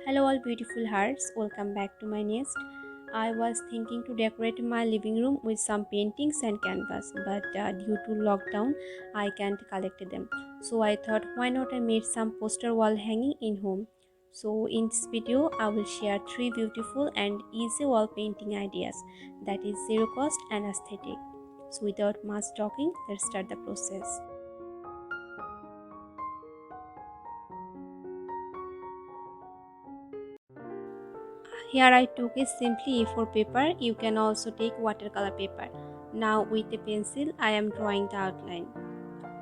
Hello, all beautiful hearts. Welcome back to my nest. I was thinking to decorate my living room with some paintings and canvas, but due to lockdown, I can't collect them. So I thought, why not I made some poster wall hanging in home. So in this video, I will share three beautiful and easy wall painting ideas that is zero cost and aesthetic. So without much talking, let's start the process. Here I took a simply A4 paper. You can also take watercolor paper. Now with a pencil I am drawing the outline.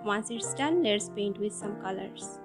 Once it's done, let's paint with some colors.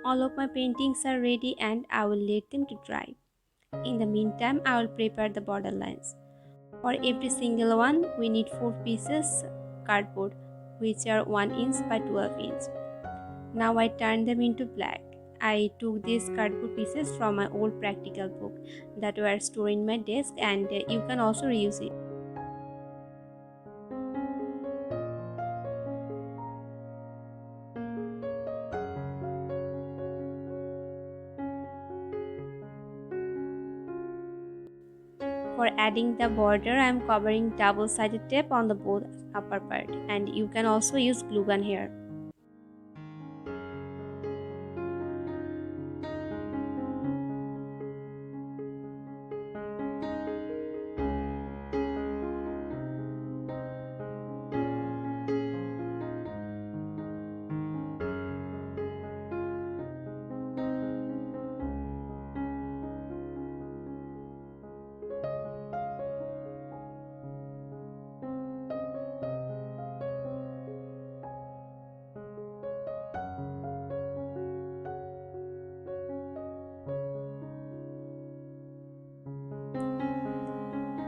All of my paintings are ready and I will let them to dry. In the meantime, I will prepare the border lines. For every single one, we need 4 pieces cardboard, which are 1 inch by 12 inch. Now I turn them into black. I took these cardboard pieces from my old practical book that were stored in my desk, and you can also reuse it. For adding the border, I am covering double-sided tape on the both upper part, and you can also use glue gun here.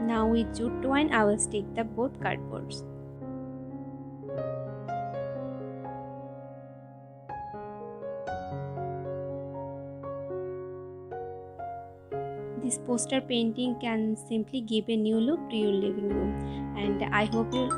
Now with jute twine, I will stick the both cardboards. This poster painting can simply give a new look to your living room, and I hope you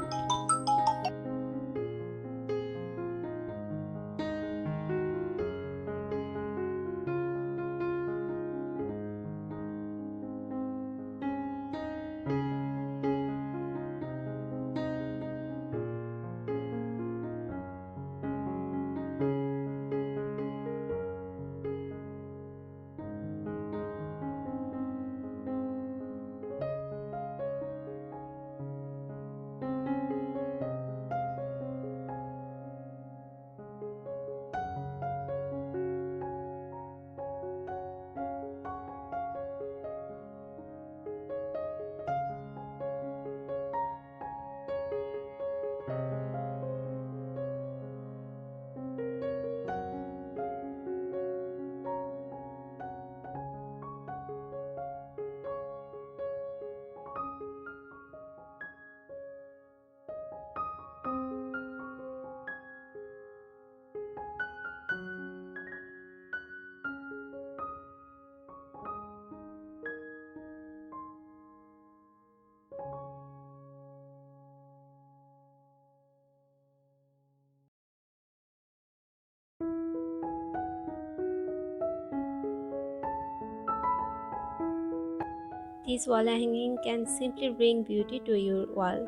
this wall hanging can simply bring beauty to your wall.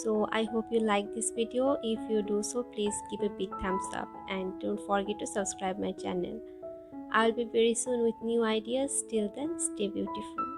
So I hope you like this video. If you do so, please give a big thumbs up and don't forget to subscribe my channel. I'll be very soon with new ideas. Till then, stay beautiful.